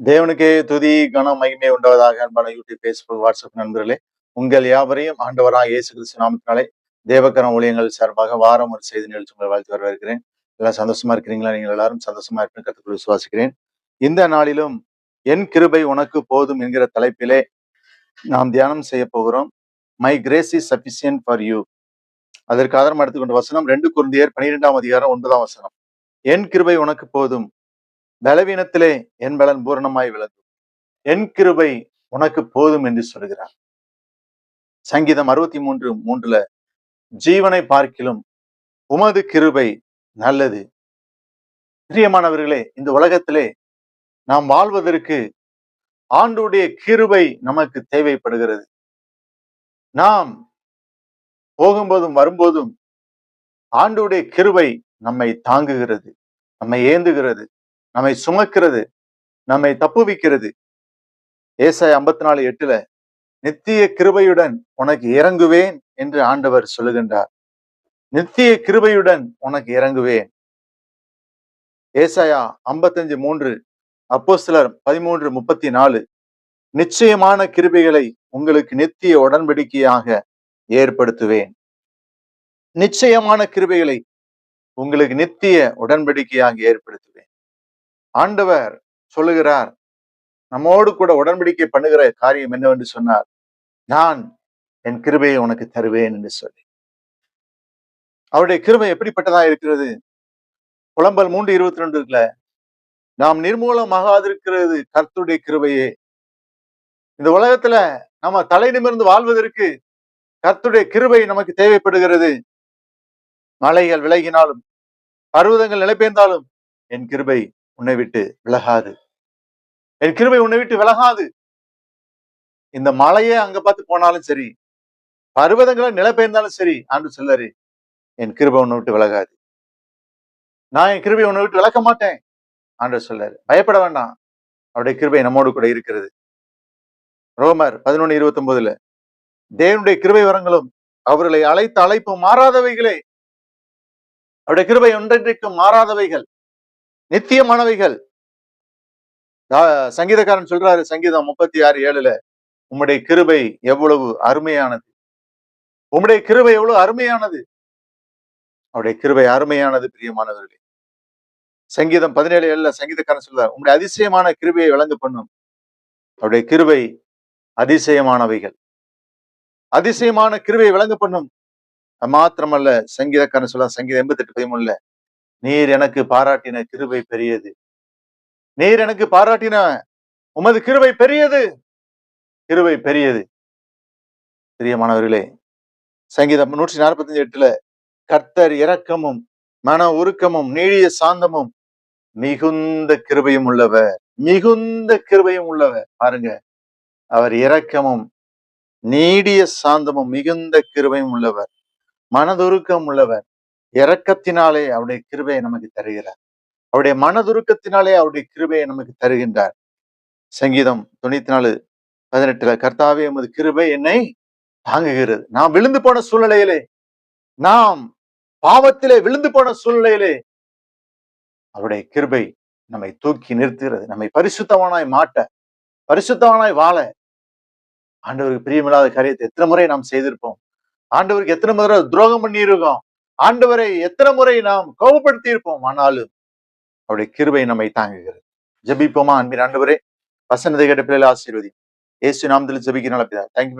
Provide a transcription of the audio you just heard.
தேவனுக்கே துதி கனம் மகிமை உண்டாவதாக. அன்பான யூடியூப், பேஸ்புக், வாட்ஸ்அப் நண்பர்களே, உங்கள் யாவரையும் ஆண்டவராக இயேசு கிறிஸ்து நாமத்தினாலே தேவக்கரம் ஊழியங்கள் சார்பாக வாரம் ஒரு செய்தி நிகழ்ச்சி உங்களை வாழ்த்து வரவேற்கிறேன். எல்லாம் சந்தோஷமா இருக்கிறீங்களா? நீங்கள் எல்லாரும் சந்தோஷமா இருக்குன்னு கர்த்தருக்குள் விசுவாசிக்கிறேன். இந்த நாளிலும் என் கிருபை உனக்கு போதும் என்கிற தலைப்பிலே நாம் தியானம் செய்ய போகிறோம். My grace is sufficient for you. அதற்கு ஆதாரம் எடுத்துக்கொண்ட வசனம் 2 கொரிந்தியர் 12ஆம் அதிகாரம் 9ஆம் வசனம். என் கிருபை உனக்கு போதும், பலவீனத்திலே என் பலன் பூரணமாய் விளங்கும். என் கிருபை உனக்கு போதும் என்று சொல்கிறார். சங்கீதம் 63:3 ஜீவனை பார்க்கிலும் உமது கிருபை நல்லது. பிரியமானவர்களே, இந்த உலகத்திலே நாம் வாழ்வதற்கு ஆண்டவருடைய கிருபை நமக்கு தேவைப்படுகிறது. நாம் போகும்போதும் வரும்போதும் ஆண்டவருடைய கிருபை நம்மை தாங்குகிறது, நம்மை ஏந்துகிறது, நம்மை சுமக்கிறது, நம்மை தப்புவிக்கிறது. ஏசாயா 54:8 நித்திய கிருபையுடன் உனக்கு இறங்குவேன் என்று ஆண்டவர் சொல்லுகின்றார். நித்திய கிருபையுடன் உனக்கு இறங்குவேன். ஏசாயா 55:3, அப்போஸ்தலர் 13:34 நிச்சயமான கிருபைகளை உங்களுக்கு நித்திய உடன்படிக்கையாக ஏற்படுத்துவேன். நிச்சயமான கிருபைகளை உங்களுக்கு நித்திய உடன்படிக்கையாக ஏற்படுத்துவேன். ஆண்டவர் சொல்லுகிறார், நம்மோடு கூட உடன்படிக்கை பண்ணுகிற காரியம் என்னவென்று சொன்னார், நான் என் கிருபையை உனக்கு தருவேன் என்று சொல்லி. அவருடைய கிருபை எப்படிப்பட்டதா இருக்கிறது? புலம்பல் 3:22 நாம் நிர்மூலமாகாதிருக்கிறது கர்த்தருடைய கிருபையே. இந்த உலகத்துல நம்ம தலை நிமிர்ந்து வாழ்வதற்கு கர்த்தருடைய கிருபை நமக்கு தேவைப்படுகிறது. மலைகள் விலகினாலும் பர்வதங்கள் நிலைபெயர்ந்தாலும் என் கிருபை உன்னை விட்டு விலகாது. என் கிருபை உன்னை விட்டு விலகாது. இந்த மலையே அங்க பார்த்து போனாலும் சரி, பர்வதங்களை நிலைபெயர்ந்தாலும் சரி, ஆண்டு சொல்லாரு, என் கிருபை உன்னை விட்டு விலகாது. நான் என் கிருபை உன்னை விட்டு விலக்க மாட்டேன் ஆண்டு சொல்லாரு. பயப்பட வேண்டாம், அவருடைய கிருபை நம்மோடு கூட இருக்கிறது. ரோமர் 11:29 தேவனுடைய கிருபை வரங்களும் அவர்களை அழைத்த அழைப்பு மாறாதவைகளே. அவருடைய கிருபை ஒன்றென்றைக்கும் மாறாதவைகள், நித்தியமானவைகள். சங்கீதக்காரன் சொல்றாரு, சங்கீதம் 36:7 உம்முடைய கிருபை எவ்வளவு அருமையானது, உம்முடைய கிருபை எவ்வளவு அருமையானது. அவருடைய கிருபை அருமையானது. பிரியமானவர்களே, சங்கீதம் 17:7 சங்கீதக்காரன் சொல்றார், உம்முடைய அதிசயமான கிருபையை விளங்க பண்ணும். அவருடைய கிருபை அதிசயமானவைகள், அதிசயமான கிருபையை விளங்க பண்ணும். மாத்திரமல்ல, சங்கீதக்காரன் சொல்ல சங்கீதம் 88:13 நீர் எனக்கு பாராட்டின கிருபை பெரியது. நீர் எனக்கு பாராட்டின உமது கிருபை பெரியது, கிருபை பெரியது. பிரியமானவர்களே, சங்கீதம் 145:8 கர்த்தர் இரக்கமும் மன உருக்கமும் நீடிய சாந்தமும் மிகுந்த கிருபையும் உள்ளவர். மிகுந்த கிருபையும் உள்ளவர். பாருங்க, அவர் இரக்கமும் நீடிய சாந்தமும் மிகுந்த கிருபையும் உள்ளவர், மனதுருக்கம் உள்ளவர். இரக்கத்தினாலே அவருடைய கிருபையை நமக்கு தருகிறார். அவருடைய மனதுருக்கத்தினாலே அவருடைய கிருபையை நமக்கு தருகின்றார். சங்கீதம் 94:18 கர்த்தாவே உமது கிருபை என்னை தாங்குகிறது. நாம் விழுந்து போன சூழ்நிலையிலே, நாம் பாவத்திலே விழுந்து போன சூழ்நிலையிலே அவருடைய கிருபை நம்மை தூக்கி நிறுத்துகிறது. நம்மை பரிசுத்தவானாய் மாட்ட, பரிசுத்தவானாய் வாழ. ஆண்டவருக்கு பிரியமில்லாத காரியத்தை எத்தனை முறை நாம் செய்திருப்போம். ஆண்டவருக்கு எத்தனை முறை துரோகம் பண்ணி இருக்கோம். ஆண்டவரை எத்தனை முறை நாம் கோபப்படுத்தி இருப்போம். ஆனாலும் அவருடைய கிருபை நம்மை தாங்குகிறது. ஜெபிப்போமா? அன்பின் ஆண்டவரே, வசனத்தை கேட்ட பிள்ளைகளை ஆசீர்வதி. இயேசு நாமத்தில் ஜெபிக்கிறேன். தேங்க்யூ.